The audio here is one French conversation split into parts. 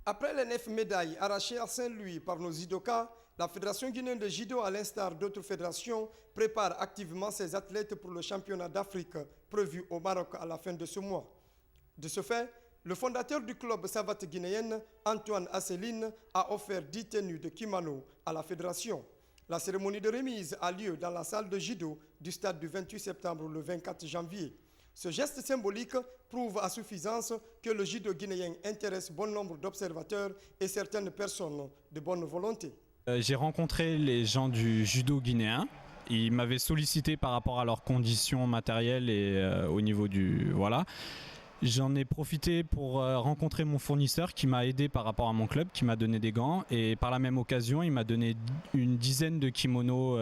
Après les 9 médailles arrachées à Saint-Louis par nos judokas, la Fédération guinéenne de judo, à l'instar d'autres fédérations, prépare activement ses athlètes pour le championnat d'Afrique prévu au Maroc à la fin de ce mois. De ce fait, le fondateur du club savate guinéenne, Antoine Asseline, a offert 10 tenues de kimono à la fédération. La cérémonie de remise a lieu dans la salle de judo du stade du 28 septembre le 24 janvier. Ce geste symbolique prouve à suffisance que le judo guinéen intéresse bon nombre d'observateurs et certaines personnes de bonne volonté. J'ai rencontré les gens du judo guinéen. Ils m'avaient sollicité par rapport à leurs conditions matérielles et au niveau du... Voilà. J'en ai profité pour rencontrer mon fournisseur qui m'a aidé par rapport à mon club, qui m'a donné des gants, et par la même occasion il m'a donné une dizaine de kimonos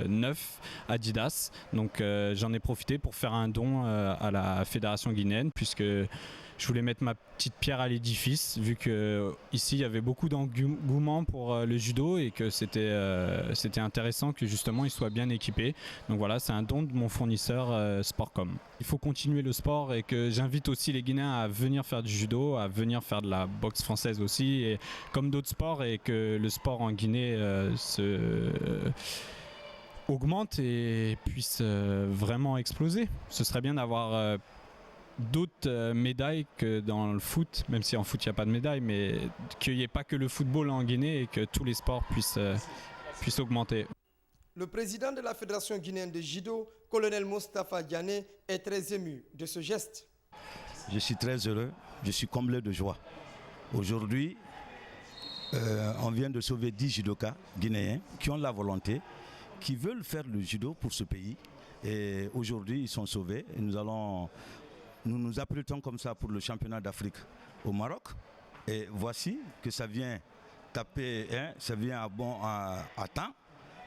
neufs Adidas. Donc j'en ai profité pour faire un don à la fédération guinéenne, puisque je voulais mettre ma petite pierre à l'édifice, vu qu'ici il y avait beaucoup d'engouement pour le judo et que c'était intéressant que justement il soit bien équipé. Donc voilà, c'est un don de mon fournisseur Sportcom. Il faut continuer le sport et que j'invite aussi les Guinéens à venir faire du judo, à venir faire de la boxe française aussi, et comme d'autres sports, et que le sport en Guinée augmente et puisse vraiment exploser. Ce serait bien d'avoir d'autres médailles que dans le foot, même si en foot il n'y a pas de médailles, mais qu'il n'y ait pas que le football en Guinée et que tous les sports puissent augmenter. Le président de la Fédération guinéenne de judo, colonel Mostafa Diané, est très ému de ce geste. Je suis très heureux, je suis comblé de joie. Aujourd'hui, on vient de sauver 10 judokas guinéens qui ont la volonté, qui veulent faire le judo pour ce pays. Et aujourd'hui, ils sont sauvés et nous nous apprêtons comme ça pour le championnat d'Afrique au Maroc. Et voici que ça vient taper, ça vient à temps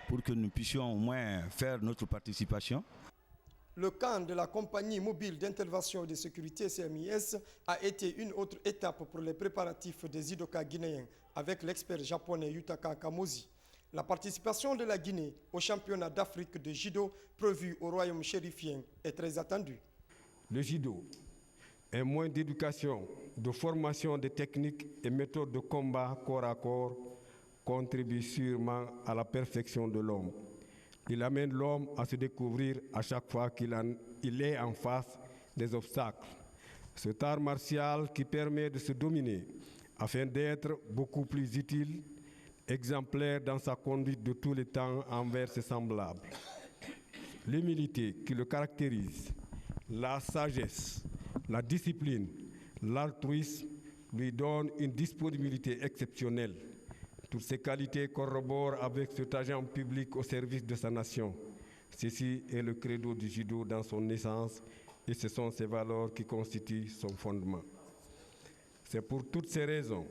pour que nous puissions au moins faire notre participation. Le camp de la compagnie mobile d'intervention et de sécurité CMIS a été une autre étape pour les préparatifs des judokas guinéens avec l'expert japonais Yutaka Kamosi. La participation de la Guinée au championnat d'Afrique de judo prévu au royaume chérifien est très attendue. Le judo, un moyen d'éducation, de formation des techniques et méthodes de combat corps à corps, contribue sûrement à la perfection de l'homme. Il amène l'homme à se découvrir à chaque fois qu'il est en face des obstacles. Cet art martial qui permet de se dominer afin d'être beaucoup plus utile, exemplaire dans sa conduite de tous les temps envers ses semblables. L'humilité qui le caractérise, la sagesse, la discipline, l'altruisme lui donnent une disponibilité exceptionnelle. Toutes ces qualités corroborent avec cet agent public au service de sa nation. Ceci est le credo du judo dans son essence et ce sont ces valeurs qui constituent son fondement. C'est pour toutes ces raisons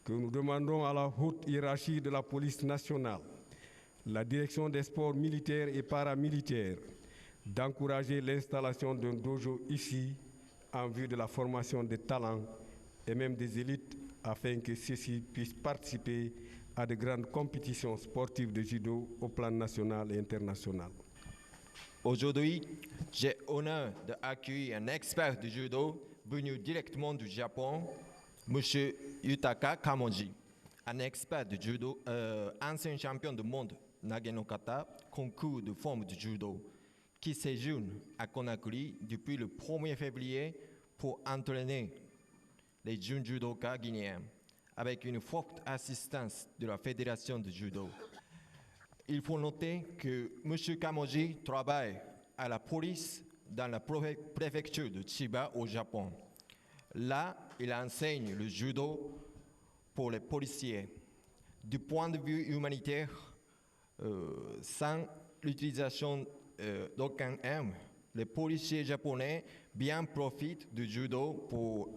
que nous demandons à la haute hiérarchie de la police nationale, la direction des sports militaires et paramilitaires, d'encourager l'installation d'un dojo ici en vue de la formation des talents et même des élites afin que ceux-ci puissent participer à de grandes compétitions sportives de judo au plan national et international. Aujourd'hui, j'ai l'honneur d'accueillir un expert de judo venu directement du Japon, M. Yutaka Kamoji, un expert de judo, ancien champion du monde Nage-no-kata, concours de forme de judo, qui séjourne à Conakry depuis le 1er février pour entraîner les jeunes judokas guinéens, avec une forte assistance de la Fédération de judo. Il faut noter que M. Kamoji travaille à la police dans la préfecture de Chiba au Japon. Là, il enseigne le judo pour les policiers. Du point de vue humanitaire, sans l'utilisation d'aucun arme, les policiers japonais bien profitent du judo pour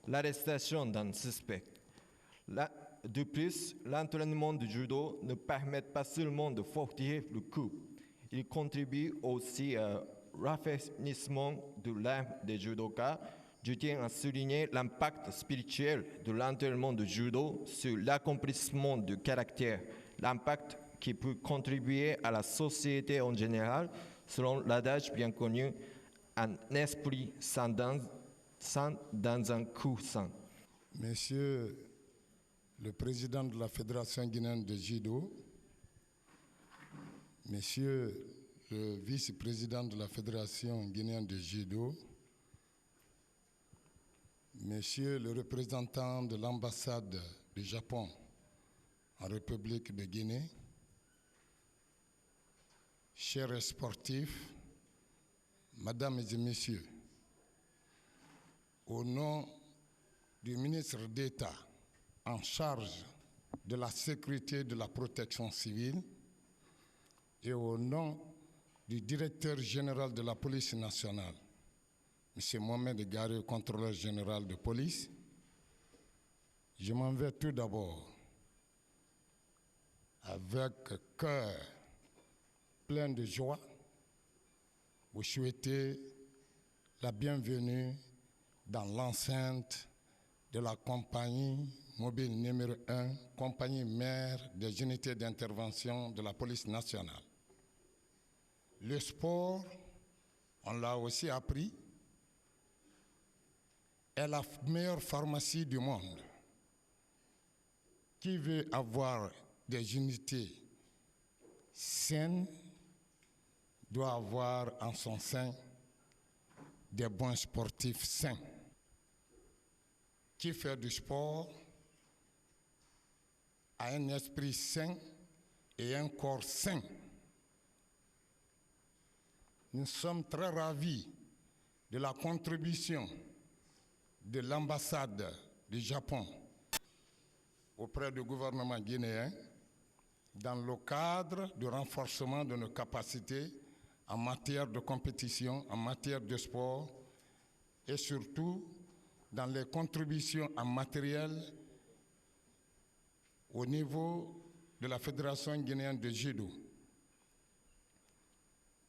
l'arrestation d'un suspect. De plus, l'entraînement du judo ne permet pas seulement de fortifier le coup, il contribue aussi au rafraîchissement de l'âme des judokas. Je tiens à souligner l'impact spirituel de l'entraînement du judo sur l'accomplissement du caractère, l'impact qui peut contribuer à la société en général, selon l'adage bien connu, un esprit sain dans un corps sain. Messieurs le président de la Fédération guinéenne de judo, Monsieur le vice-président de la Fédération guinéenne de judo, Monsieur le représentant de l'ambassade du Japon en République de Guinée, chers sportifs, Mesdames et Messieurs, au nom du ministre d'État en charge de la sécurité et de la protection civile et au nom du directeur général de la police nationale, M. Mohamed Gare, contrôleur général de police, je m'en vais tout d'abord avec cœur plein de joie vous souhaiter la bienvenue dans l'enceinte de la compagnie mobile numéro 1, compagnie mère des unités d'intervention de la police nationale. Le sport, on l'a aussi appris, est la meilleure pharmacie du monde. Qui veut avoir des unités saines doit avoir en son sein des bons sportifs sains. Qui fait du sport a un esprit sain et un corps sain. Nous sommes très ravis de la contribution de l'ambassade du Japon auprès du gouvernement guinéen dans le cadre du renforcement de nos capacités en matière de compétition, en matière de sport et surtout dans les contributions en matériel au niveau de la Fédération guinéenne de judo.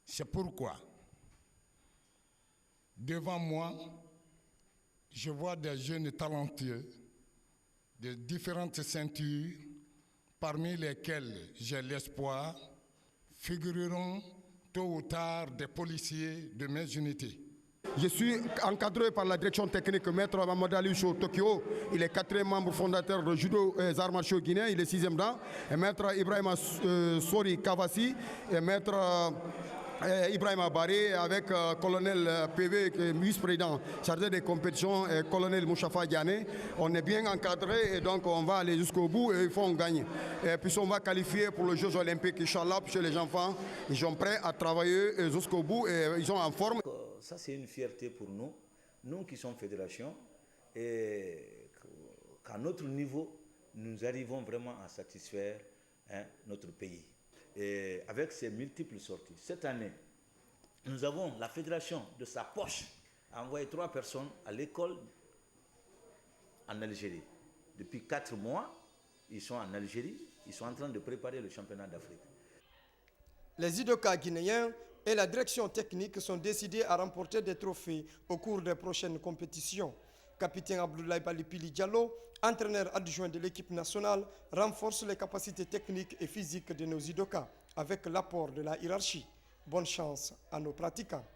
C'est pourquoi, devant moi, je vois des jeunes talentueux de différentes ceintures, parmi lesquels j'ai l'espoir figureront tôt ou tard des policiers de mes unités. Je suis encadré par la direction technique Maître Mamadou Aliou Tokyo. Il est 4e membre fondateur de Judo et Arts martiaux guinéens. Il est 6e dan. Et Maître Ibrahima Sori Kavasi et Maître Ibrahima Baré avec colonel PV, vice-président chargé des compétitions, et colonel Mouchafa Diané. On est bien encadré et donc on va aller jusqu'au bout et il faut en gagner. Et puis on va qualifier pour les Jeux Olympiques, Inch'Allah, puisque les enfants ils sont prêts à travailler jusqu'au bout et ils sont en forme. Ça, c'est une fierté pour nous, nous qui sommes fédération, et qu'à notre niveau, nous arrivons vraiment à satisfaire notre pays. Et avec ces multiples sorties, cette année, nous avons la fédération de sa poche envoyé 3 personnes à l'école en Algérie. Depuis 4 mois, ils sont en Algérie, ils sont en train de préparer le championnat d'Afrique. Les judokas guinéens et la direction technique sont décidés à remporter des trophées au cours des prochaines compétitions. Capitaine Abdoulaye Balipili Diallo, entraîneur adjoint de l'équipe nationale, renforce les capacités techniques et physiques de nos judokas avec l'apport de la hiérarchie. Bonne chance à nos pratiquants.